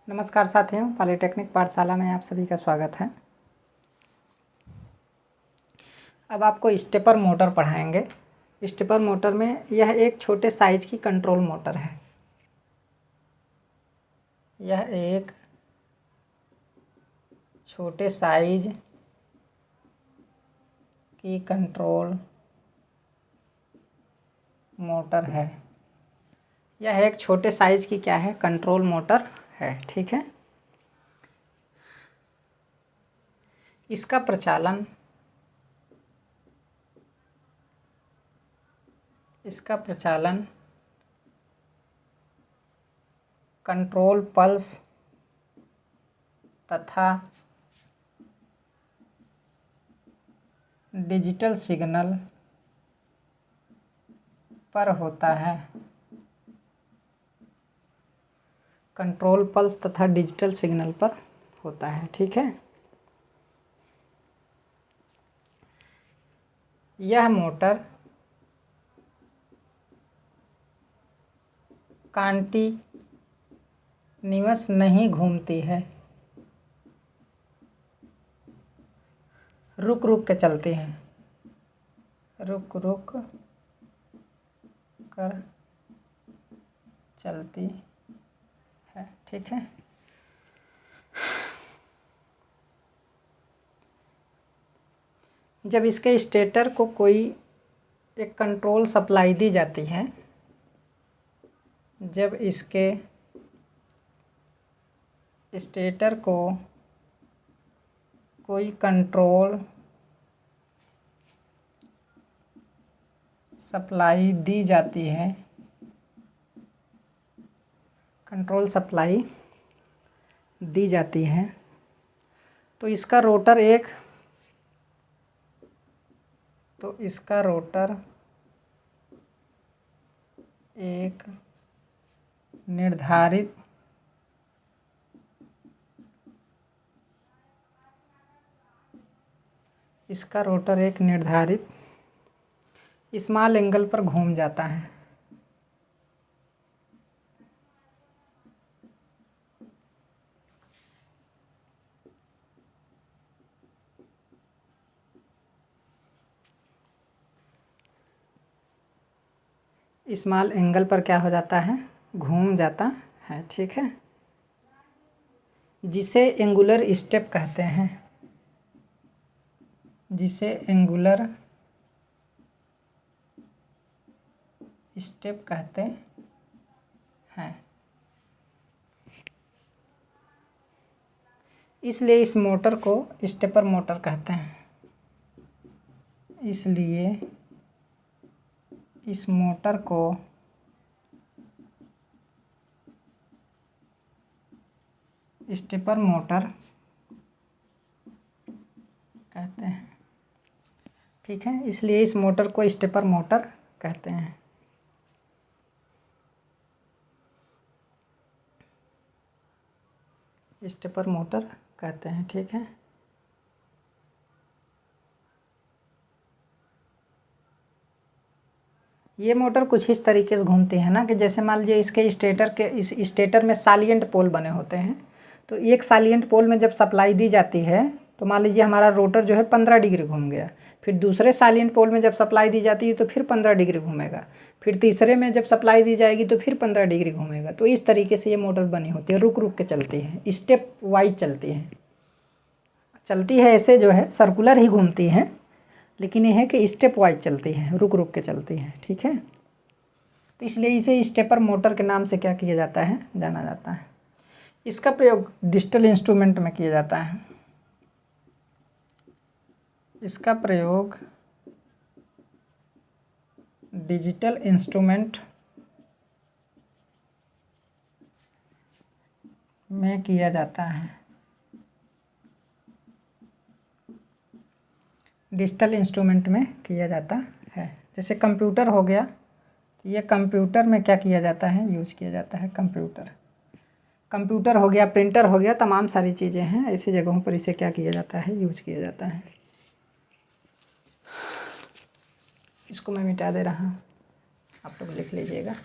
नमस्कार साथियों, पॉलिटेक्निक पाठशाला में आप सभी का स्वागत है। अब आपको स्टेपर मोटर पढ़ाएंगे। स्टेपर मोटर में यह एक छोटे साइज की कंट्रोल मोटर है। यह एक छोटे साइज की कंट्रोल मोटर है। यह एक छोटे साइज की क्या है? कंट्रोल मोटर है। ठीक है। इसका प्रचालन कंट्रोल पल्स तथा डिजिटल सिग्नल पर होता है। कंट्रोल पल्स तथा डिजिटल सिग्नल पर होता है। ठीक है। यह मोटर कंटीन्यूअस नहीं घूमती है, रुक रुक के चलती है, रुक रुक कर चलती है। ठीक है। जब इसके स्टेटर को कोई एक कंट्रोल सप्लाई दी जाती है, जब इसके स्टेटर को कोई कंट्रोल सप्लाई दी जाती है, कंट्रोल सप्लाई दी जाती है, तो इसका रोटर एक निर्धारित स्मॉल एंगल पर घूम जाता है। स्मॉल एंगल पर क्या हो जाता है? घूम जाता है। ठीक है। जिसे एंगुलर स्टेप कहते हैं, जिसे एंगुलर स्टेप कहते हैं। इसलिए इस मोटर को स्टेपर मोटर कहते हैं। इसलिए इस मोटर को स्टेपर मोटर कहते हैं। ठीक है। इसलिए इस मोटर को स्टेपर मोटर कहते हैं। स्टेपर मोटर कहते हैं। ठीक है। ये मोटर कुछ इस तरीके से घूमती है ना कि जैसे मान लीजिए इस स्टेटर में सालिएंट पोल बने होते हैं। तो एक सालिएंट पोल में जब सप्लाई दी जाती है तो मान लीजिए हमारा रोटर जो है 15 डिग्री घूम गया। फिर दूसरे सालिएंट पोल में जब सप्लाई दी जाती है तो फिर 15 डिग्री घूमेगा। फिर तीसरे में जब सप्लाई दी जाएगी तो फिर 15 डिग्री घूमेगा। तो इस तरीके से ये मोटर बनी होती है, रुक रुक के चलती है, स्टेप वाइज चलती है ऐसे जो है सर्कुलर ही घूमती है, लेकिन यह है कि स्टेप वाइज चलती है, रुक रुक के चलती है। ठीक है। तो इसलिए इसे स्टेपर मोटर के नाम से क्या किया जाता है? जाना जाता है। इसका प्रयोग डिजिटल इंस्ट्रूमेंट में किया जाता है। इसका प्रयोग डिजिटल इंस्ट्रूमेंट में किया जाता है। डिजिटल इंस्ट्रूमेंट में किया जाता है। जैसे कंप्यूटर हो गया, ये कंप्यूटर में क्या किया जाता है? यूज किया जाता है। कंप्यूटर हो गया, प्रिंटर हो गया, तमाम सारी चीज़ें हैं, ऐसी जगहों पर इसे क्या किया जाता है? यूज किया जाता है। इसको मैं मिटा दे रहा हूँ, आप लोग लिख लीजिएगा।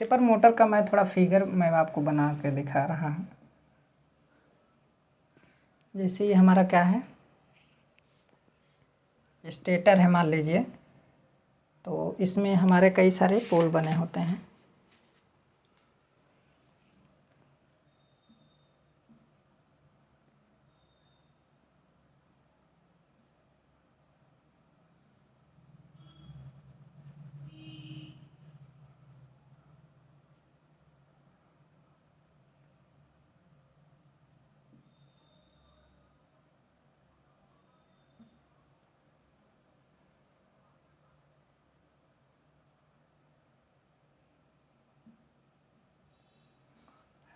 स्टेपर मोटर का मैं थोड़ा फिगर मैं आपको बना के दिखा रहा हूँ। जैसे ये हमारा क्या है, स्टेटर है मान लीजिए, तो इसमें हमारे कई सारे पोल बने होते हैं।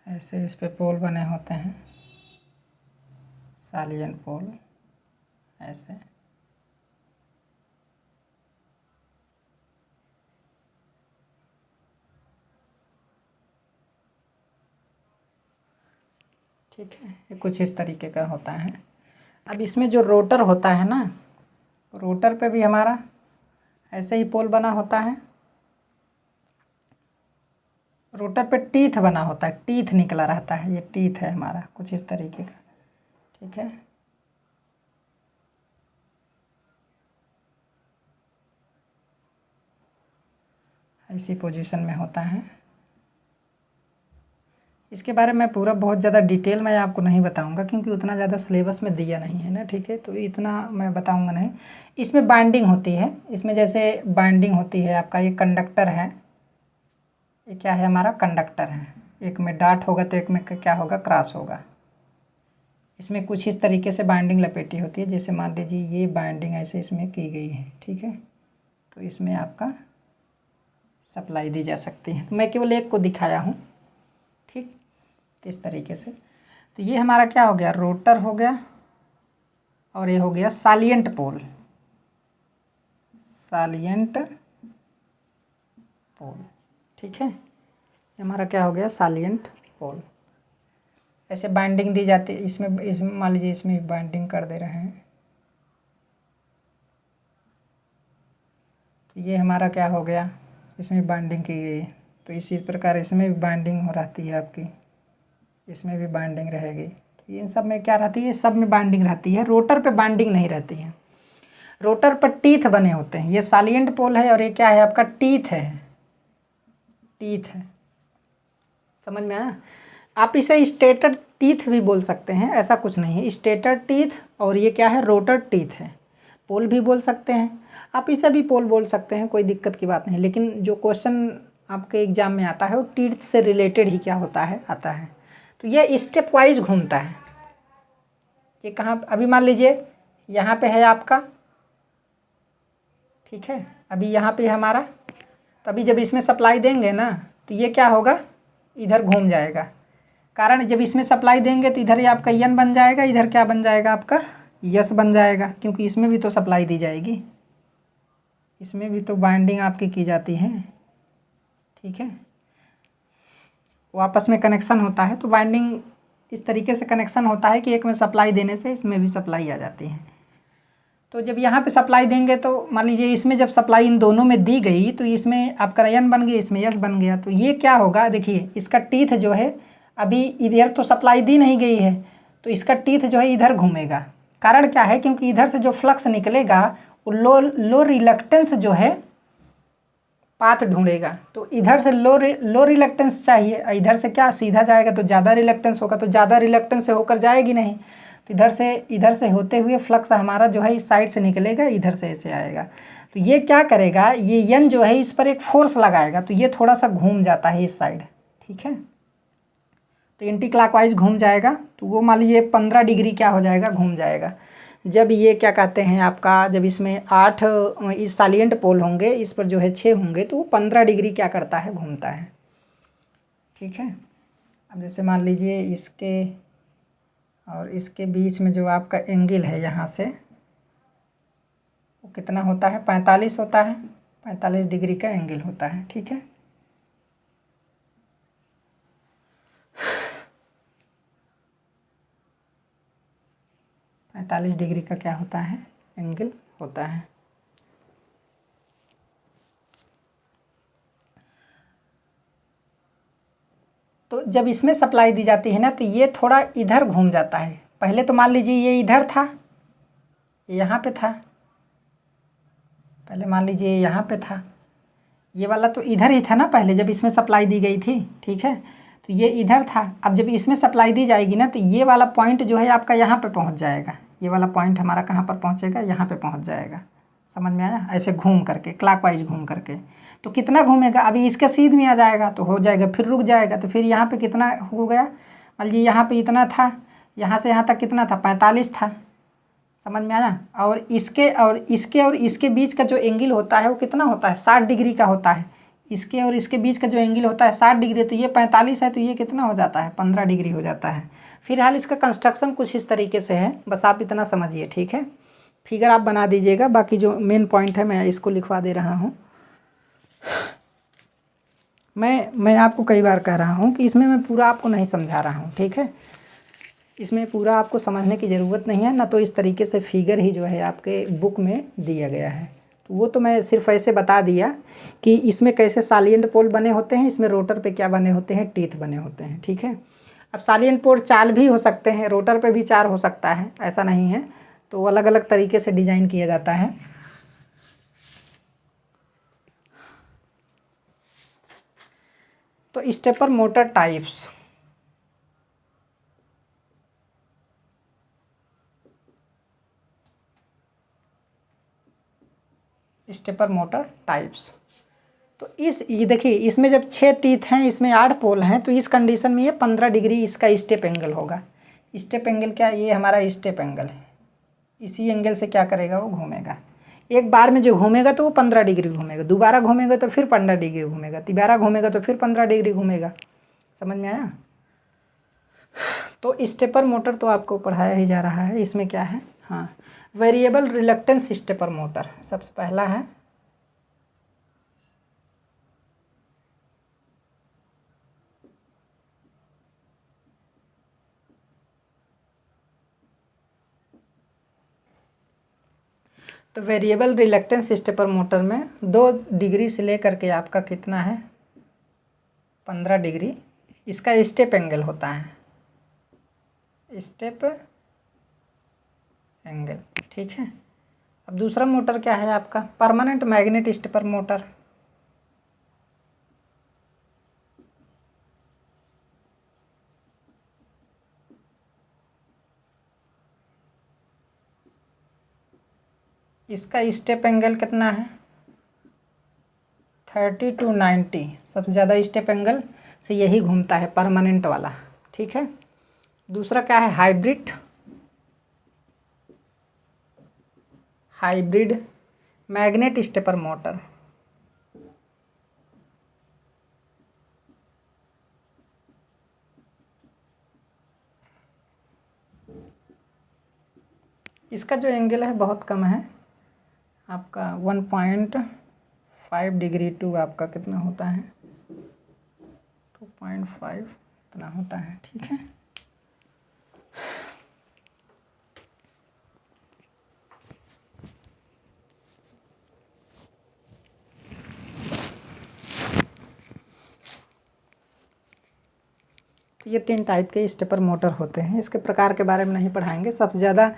ऐसे इस पे पोल बने होते हैं, सालियन पोल ऐसे। ठीक है, ये कुछ इस तरीके का होता है। अब इसमें जो रोटर होता है ना, रोटर पे भी हमारा ऐसे ही पोल बना होता है। रोटर पे टीथ बना होता है, टीथ निकला रहता है, ये टीथ है हमारा कुछ इस तरीके का। ठीक है, ऐसी पोजीशन में होता है। इसके बारे में पूरा बहुत ज़्यादा डिटेल मैं आपको नहीं बताऊंगा, क्योंकि उतना ज़्यादा सिलेबस में दिया नहीं है ना। ठीक है, तो इतना मैं बताऊंगा नहीं। इसमें बाइंडिंग होती है, इसमें जैसे बाइंडिंग होती है आपका, ये कंडक्टर है, ये क्या है हमारा कंडक्टर है। एक में डाट होगा तो एक में क्या होगा, क्रॉस होगा। इसमें कुछ इस तरीके से बाइंडिंग लपेटी होती है। जैसे मान लीजिए ये बाइंडिंग ऐसे इसमें की गई है। ठीक है, तो इसमें आपका सप्लाई दी जा सकती है। तो मैं केवल एक को दिखाया हूँ। ठीक, इस तरीके से। तो ये हमारा क्या हो गया, रोटर हो गया, और ये हो गया सालिएंट पोल। सालिएंट पोल, ठीक है, ये हमारा क्या हो गया, सालिएंट पोल। ऐसे बाइंडिंग दी जाती है इसमें मान लीजिए इसमें बाइंडिंग कर दे रहे हैं, तो ये हमारा क्या हो गया, इसमें बाइंडिंग की गई है। तो इसी प्रकार इसमें भी बाइंडिंग हो रहती है आपकी, इसमें भी बाइंडिंग रहेगी। तो इन सब में क्या रहती है, सब में बाइंडिंग रहती है। रोटर पे बाइंडिंग नहीं रहती है, रोटर पर टीथ बने होते हैं। ये सालिएंट पोल है और ये क्या है आपका, टीथ है, टीथ है। समझ में आया। आप इसे स्टेटर टीथ भी बोल सकते हैं, ऐसा कुछ नहीं है। स्टेटर टीथ और ये क्या है, रोटर टीथ है। पोल भी बोल सकते हैं, आप इसे भी पोल बोल सकते हैं, कोई दिक्कत की बात नहीं। लेकिन जो क्वेश्चन आपके एग्जाम में आता है वो टीथ से रिलेटेड ही क्या होता है, आता है। तो ये स्टेप वाइज घूमता है। ये कहाँ, अभी मान लीजिए यहाँ पे है आपका, ठीक है, अभी यहाँ पे हमारा, तो अभी जब इसमें सप्लाई देंगे ना, तो ये क्या होगा, इधर घूम जाएगा। कारण जब इसमें सप्लाई देंगे तो इधर ही आपका यन बन जाएगा, इधर क्या बन जाएगा आपका, यस बन जाएगा, क्योंकि इसमें भी तो सप्लाई दी जाएगी, इसमें भी तो बाइंडिंग आपकी की जाती है। ठीक है, वो आपस में कनेक्शन होता है। तो बाइंडिंग इस तरीके से कनेक्शन होता है कि एक में सप्लाई देने से इसमें भी सप्लाई आ जाती है। तो जब यहाँ पे सप्लाई देंगे तो मान लीजिए इसमें जब सप्लाई इन दोनों में दी गई तो इसमें आपका यन बन गया, इसमें यस बन गया। तो ये क्या होगा, देखिए इसका टीथ जो है, अभी इधर तो सप्लाई दी नहीं गई है, तो इसका टीथ जो है इधर घूमेगा। कारण क्या है, क्योंकि इधर से जो फ्लक्स निकलेगा वो लो रिलक्टेंस जो है पाथ ढूंढेगा। तो इधर से लो रिलक्टेंस चाहिए, इधर से क्या सीधा जाएगा तो ज़्यादा रिलक्टेंस होगा, तो ज़्यादा रिलक्टेंस से होकर जाएगी नहीं। तो इधर से होते हुए फ्लक्स हमारा जो है इस साइड से निकलेगा, इधर से ऐसे आएगा। तो ये क्या करेगा, ये यन जो है इस पर एक फोर्स लगाएगा, तो ये थोड़ा सा घूम जाता है इस साइड। ठीक है, तो एंटी क्लॉकवाइज घूम जाएगा। तो वो मान लीजिए 15 डिग्री क्या हो जाएगा, घूम जाएगा। जब ये क्या कहते हैं आपका, जब इसमें 8 इस सालिएंट पोल होंगे, इस पर जो है 6 होंगे, तो वो 15 डिग्री क्या करता है, घूमता है। ठीक है, अब जैसे मान लीजिए इसके और इसके बीच में जो आपका एंगल है यहाँ से, वो कितना होता है, 45 होता है, 45 डिग्री का एंगल होता है। ठीक है, पैंतालीस डिग्री का क्या होता है, एंगल होता है। तो जब इसमें सप्लाई दी जाती है ना तो ये थोड़ा इधर घूम जाता है। पहले तो मान लीजिए ये इधर था, यहाँ पे था, पहले मान लीजिए यहाँ पे था, ये वाला तो इधर ही था ना पहले जब इसमें सप्लाई दी गई थी, ठीक है। तो ये इधर था, अब जब इसमें सप्लाई दी जाएगी ना तो ये वाला पॉइंट जो है आपका यहाँ पे पहुँच जाएगा। ये वाला पॉइंट हमारा कहाँ पर पहुँचेगा, यहाँ पे पहुँच जाएगा। समझ में आया? ऐसे घूम करके, क्लॉकवाइज घूम करके। तो कितना घूमेगा, अभी इसके सीध में आ जाएगा तो हो जाएगा, फिर रुक जाएगा, तो फिर यहाँ पे कितना हो गया, मान लीजिए यहाँ पे इतना था, यहाँ से यहाँ तक कितना था, 45 था। समझ में आया? और इसके बीच का जो एंगल होता है वो कितना होता है, 60 डिग्री का होता है। इसके और इसके बीच का जो एंगल होता है 60 डिग्री, तो ये 45 है, तो ये कितना हो जाता है, 15 डिग्री हो जाता है। फिलहाल इसका कंस्ट्रक्शन कुछ इस तरीके से है, बस आप इतना समझिए, ठीक है। फिगर आप बना दीजिएगा, बाकी जो मेन पॉइंट है मैं इसको लिखवा दे रहा हूँ। मैं आपको कई बार कह रहा हूँ कि इसमें मैं पूरा आपको नहीं समझा रहा हूँ, ठीक है। इसमें पूरा आपको समझने की ज़रूरत नहीं है ना, तो इस तरीके से फिगर ही जो है आपके बुक में दिया गया है। तो वो तो मैं सिर्फ ऐसे बता दिया कि इसमें कैसे सालिएंट पोल बने होते हैं, इसमें रोटर पे क्या बने होते हैं, टीथ बने होते हैं, ठीक है। अब सालिएंट पोल 4 भी हो सकते हैं, रोटर पे भी 4 हो सकता है, ऐसा नहीं है। तो अलग अलग तरीके से डिज़ाइन किया जाता है। तो stepper motor types, stepper motor types. तो ये देखिए, इसमें जब 6 टीथ हैं, इसमें 8 पोल हैं, तो इस कंडीशन में ये 15 डिग्री इसका स्टेप एंगल होगा। स्टेप एंगल क्या, ये हमारा स्टेप एंगल है। इसी एंगल से क्या करेगा, वो घूमेगा। एक बार में जो घूमेगा तो वो 15 डिग्री घूमेगा, दोबारा घूमेगा तो फिर 15 डिग्री घूमेगा, तिबारा घूमेगा तो फिर 15 डिग्री घूमेगा। समझ में आया? तो स्टेपर मोटर तो आपको पढ़ाया ही जा रहा है। इसमें क्या है, हाँ, वेरिएबल रिलक्टेंस स्टेपर मोटर सबसे पहला है। तो वेरिएबल रिलक्टेंस स्टेपर मोटर में 2 डिग्री से लेकर के आपका कितना है, 15 डिग्री इसका स्टेप एंगल होता है, स्टेप एंगल, ठीक है। अब दूसरा मोटर क्या है आपका, परमानेंट मैग्नेट स्टेपर मोटर। इसका स्टेप एंगल कितना है, 30 to 90। सबसे ज़्यादा स्टेप एंगल से यही घूमता है, परमानेंट वाला, ठीक है। दूसरा क्या है, हाइब्रिड मैग्नेट स्टेपर मोटर। इसका जो एंगल है बहुत कम है, आपका 1.5 डिग्री टू आपका कितना होता है, 2.5 इतना होता है, ठीक है। तो ये 3 टाइप के स्टेपर मोटर होते हैं। इसके प्रकार के बारे में नहीं पढ़ाएंगे। सबसे ज़्यादा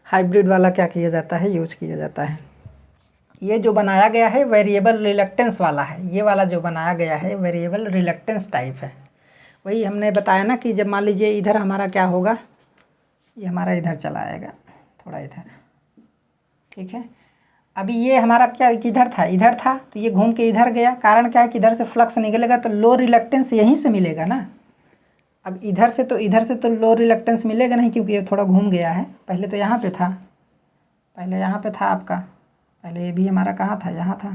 हाइब्रिड वाला क्या किया जाता है, यूज किया जाता है। ये जो बनाया गया है वेरिएबल रिलक्टेंस वाला है, ये वाला जो बनाया गया है वेरिएबल रिलक्टेंस टाइप है। वही हमने बताया ना कि जब मान लीजिए इधर हमारा क्या होगा, ये हमारा इधर चला आएगा, थोड़ा इधर, ठीक है। अभी ये हमारा क्या किधर था, इधर था, तो ये घूम के इधर गया। कारण क्या है कि इधर से फ्लक्स निकलेगा तो लो रिलक्टेंस यहीं से मिलेगा ना। अब इधर से तो लो रिलक्टेंस मिलेगा नहीं, क्योंकि ये थोड़ा घूम गया है। पहले तो यहाँ पे था, पहले यहाँ पे था आपका, पहले ये भी हमारा कहाँ था, यहाँ था।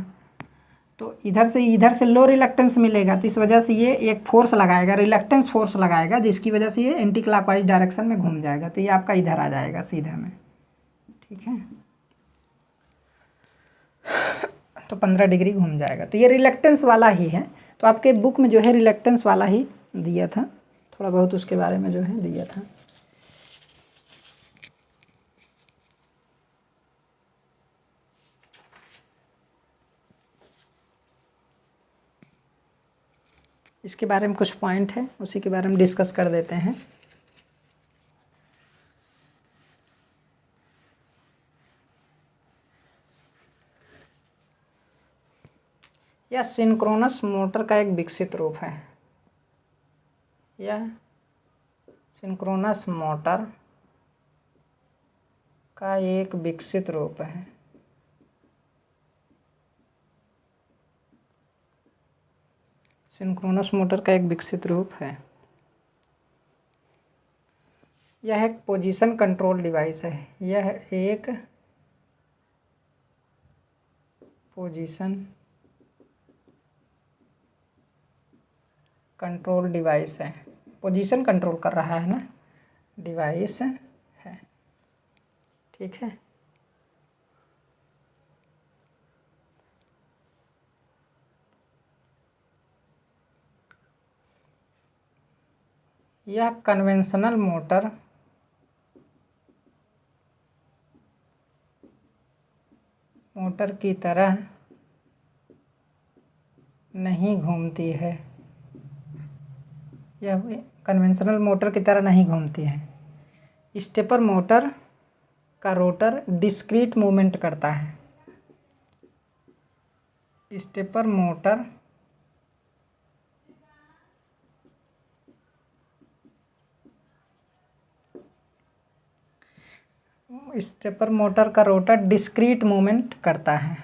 तो इधर से लो रिलक्टेंस मिलेगा, तो इस वजह से ये एक फोर्स लगाएगा, रिलक्टेंस फोर्स लगाएगा, जिसकी वजह से ये एंटी क्लॉकवाइज डायरेक्शन में घूम जाएगा। तो ये आपका इधर आ जाएगा सीधे में, ठीक है। तो 15 डिग्री घूम जाएगा। तो ये रिलक्टेंस वाला ही है। तो आपके बुक में जो है रिलक्टेंस वाला ही दिया था, थोड़ा बहुत उसके बारे में जो है दिया था। इसके बारे में कुछ पॉइंट है, उसी के बारे में डिस्कस कर देते हैं। यह सिंक्रोनस मोटर का एक विकसित रूप है। यह सिंक्रोनस मोटर का एक विकसित रूप है। सिंक्रोनस मोटर का एक विकसित रूप है। यह एक पोजीशन कंट्रोल डिवाइस है। यह एक पोजीशन कंट्रोल डिवाइस है। पोजीशन कंट्रोल कर रहा है ना, डिवाइस है। ठीक है। यह कन्वेंशनल मोटर की तरह नहीं घूमती है। यह कन्वेंशनल मोटर की तरह नहीं घूमती है। स्टेपर मोटर का रोटर डिस्क्रीट मूवमेंट करता है। स्टेपर मोटर का रोटर डिस्क्रीट मूवमेंट करता है।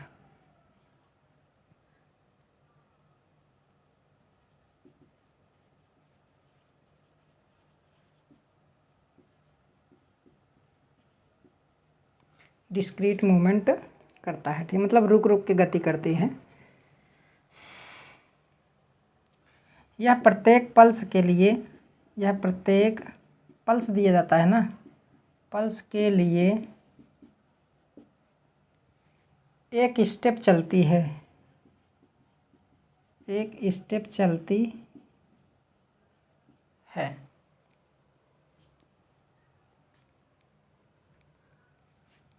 डिस्क्रीट मूवमेंट करता है, ठीक, मतलब रुक रुक के गति करती है। यह प्रत्येक पल्स दिया जाता है ना, पल्स के लिए एक स्टेप चलती है। एक स्टेप चलती है।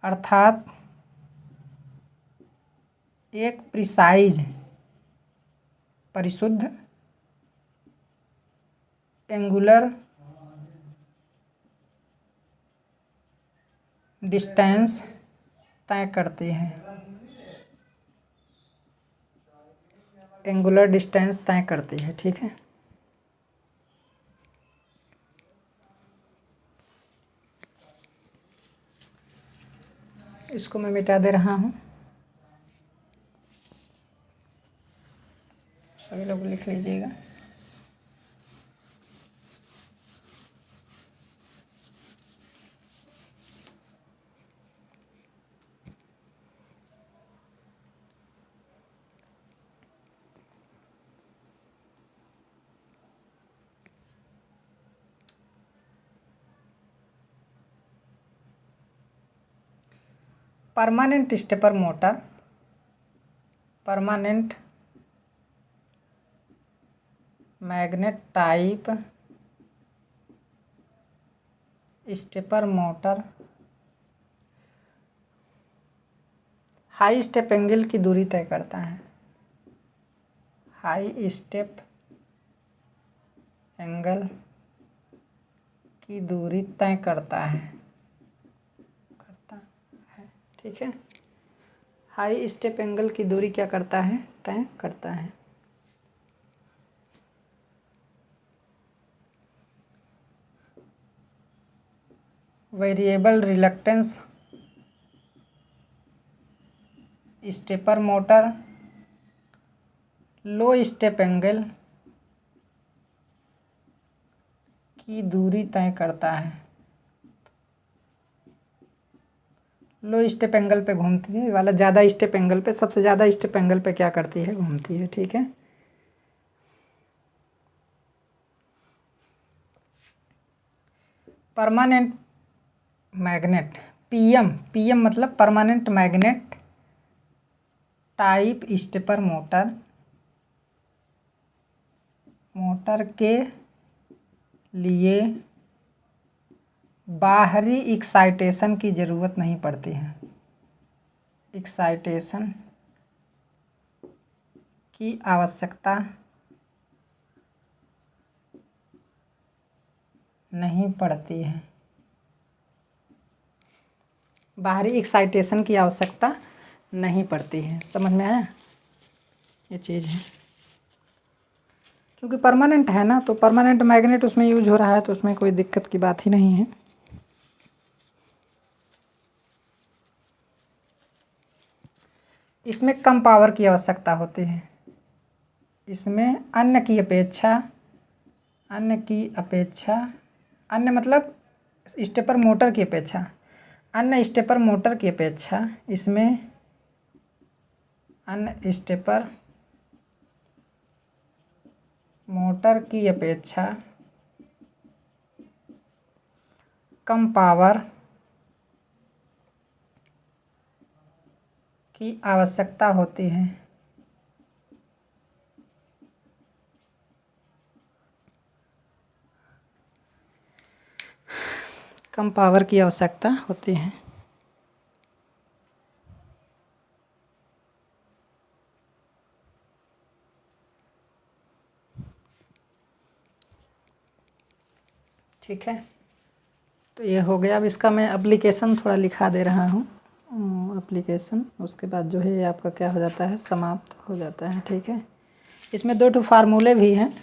अर्थात एक प्रिसाइज परिशुद्ध एंगुलर डिस्टेंस तय करती है। एंगुलर डिस्टेंस तय करती है, ठीक है। इसको मैं मिटा दे रहा हूँ, सभी लोग लिख लीजिएगा। Permanent stepper motor, permanent magnet type stepper motor high step angle की दूरी तय करता है। हाई स्टेप एंगल की दूरी तय करता है, ठीक है। हाई स्टेप एंगल की दूरी क्या करता है, तय करता है। वेरिएबल रिलक्टेंस स्टेपर मोटर लो स्टेप एंगल की दूरी तय करता है। लो स्टेप एंगल पे घूमती है, वाला ज़्यादा स्टेप एंगल पे, सबसे ज़्यादा स्टेप एंगल पे क्या करती है, घूमती है, ठीक है। परमानेंट मैग्नेट पीएम मतलब permanent magnet type stepper motor के लिए बाहरी एक्साइटेशन की ज़रूरत नहीं पड़ती है। एक्साइटेशन की आवश्यकता नहीं पड़ती है, बाहरी एक्साइटेशन की आवश्यकता नहीं पड़ती है। समझ में आया? ये चीज़ है, क्योंकि परमानेंट है ना, तो परमानेंट मैग्नेट उसमें यूज हो रहा है, तो उसमें कोई दिक्कत की बात ही नहीं है। इसमें कम पावर की आवश्यकता होती है। इसमें अन्य की अपेक्षा, अन्य मतलब स्टेपर मोटर की अपेक्षा, अन्य स्टेपर मोटर की अपेक्षा इसमें अन्य स्टेपर मोटर की अपेक्षा कम पावर की आवश्यकता होती है। कम पावर की आवश्यकता होती है। ठीक है, तो ये हो गया। अब इसका मैं एप्लीकेशन थोड़ा लिखा दे रहा हूँ। एप्लीकेशन, उसके बाद जो है ये आपका क्या हो जाता है, समाप्त हो जाता है। ठीक है, इसमें 2 फार्मूले भी हैं,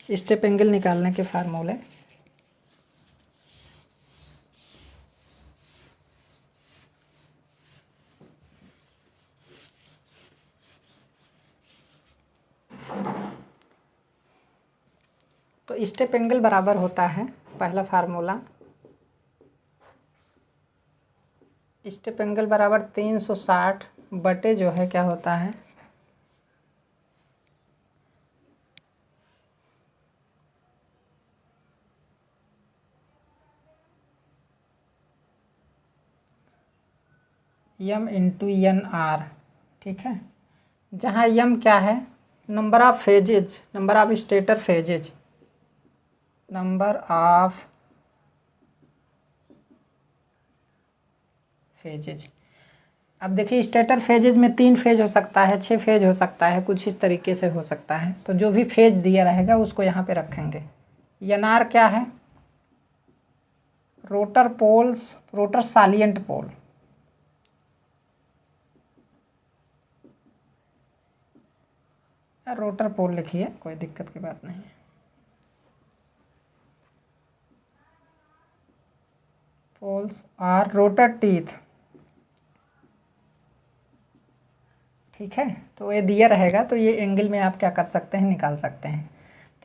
स्टेप एंगल निकालने के फार्मूले। तो स्टेप एंगल बराबर होता है, पहला फार्मूला, स्टेप एंगल बराबर 360 बटे जो है क्या होता है, यम इंटू एन आर। ठीक है, जहाँ यम क्या है, number of phases, number of stator phases, number of phases. अब देखिए स्टेटर फेजेज में 3 फेज हो सकता है, 6 फेज हो सकता है, कुछ इस तरीके से हो सकता है। तो जो भी फेज दिया रहेगा उसको यहाँ पे रखेंगे। एन आर क्या है, rotor poles, rotor salient pole. Rotor pole लिखिए, कोई दिक्कत की बात नहीं है। Poles are rotor teeth. ठीक है, तो ये दिया रहेगा, तो ये एंगल में आप क्या कर सकते हैं, निकाल सकते हैं।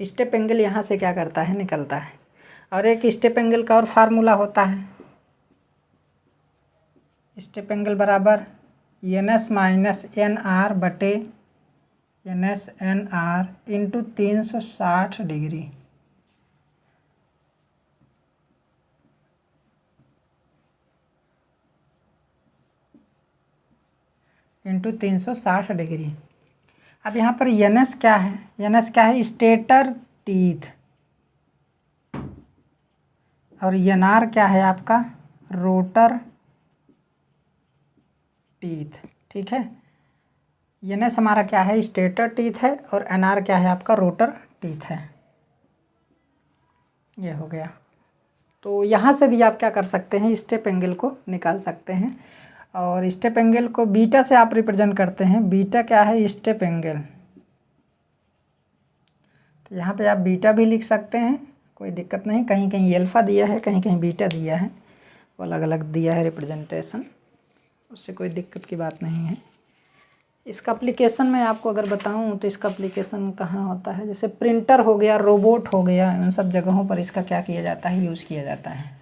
तो स्टेप एंगल यहाँ से क्या करता है, निकलता है। और एक स्टेप एंगल का और फार्मूला होता है, स्टेप एंगल बराबर N S minus N R बटे N S N R into 360 degree. Into 360 degree. अब यहाँ पर एन एस क्या है, एन एस क्या है, स्टेटर टीथ, और एन आर क्या है आपका, रोटर टीथ। ठीक है, एन एस हमारा क्या है, स्टेटर टीथ है, और एन आर क्या है आपका, रोटर टीथ है। ये हो गया। तो यहाँ से भी आप क्या कर सकते हैं, स्टेप एंगल को निकाल सकते हैं। और स्टेप एंगल को बीटा से आप रिप्रेजेंट करते हैं। बीटा क्या है, स्टेप एंगल। तो यहाँ पे आप बीटा भी लिख सकते हैं, कोई दिक्कत नहीं। कहीं कहीं अल्फ़ा दिया है, कहीं कहीं बीटा दिया है, वो अलग अलग दिया है रिप्रेजेंटेशन, उससे कोई दिक्कत की बात नहीं है। इसका एप्लीकेशन मैं आपको अगर बताऊं तो इसका एप्लीकेशन कहाँ होता है, जैसे प्रिंटर हो गया, रोबोट हो गया, इन सब जगहों पर इसका क्या किया जाता है, यूज़ किया जाता है।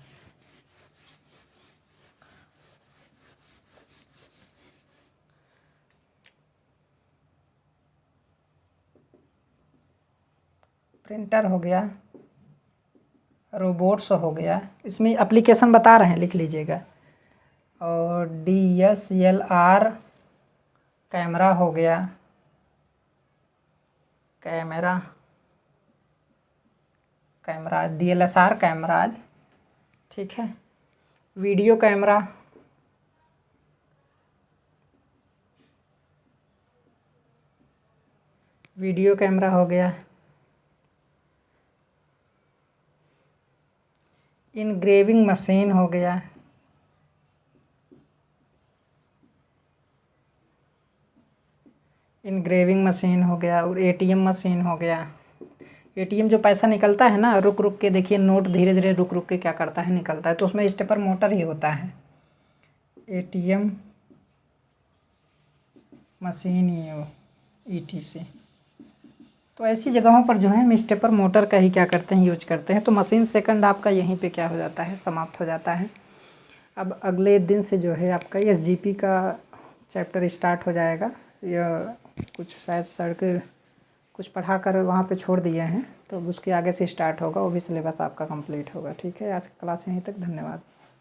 प्रिंटर हो गया, रोबोट्स हो गया, इसमें एप्लीकेशन बता रहे हैं, लिख लीजिएगा। और DSLR कैमरा हो गया, कैमरा DSLR कैमराज। ठीक है, वीडियो कैमरा, वीडियो कैमरा हो गया, इनग्रेविंग मशीन हो गया, इनग्रेविंग मशीन हो गया, और एटीएम मशीन हो गया। एटीएम जो पैसा निकलता है ना, रुक रुक के, देखिए नोट धीरे धीरे रुक रुक के क्या करता है, निकलता है, तो उसमें स्टेपर मोटर ही होता है। ATM machine ETC। तो ऐसी जगहों पर जो है हम स्टेपर मोटर का ही क्या करते हैं, यूज करते हैं। तो मशीन सेकंड आपका यहीं पे क्या हो जाता है, समाप्त हो जाता है। अब अगले दिन से जो है आपका SGP का चैप्टर स्टार्ट हो जाएगा। यह कुछ शायद सर के कुछ पढ़ा कर वहाँ पे छोड़ दिए हैं, तो उसके आगे से स्टार्ट होगा, वो भी सिलेबस आपका कंप्लीट होगा। ठीक है, आज की क्लास यहीं तक, धन्यवाद।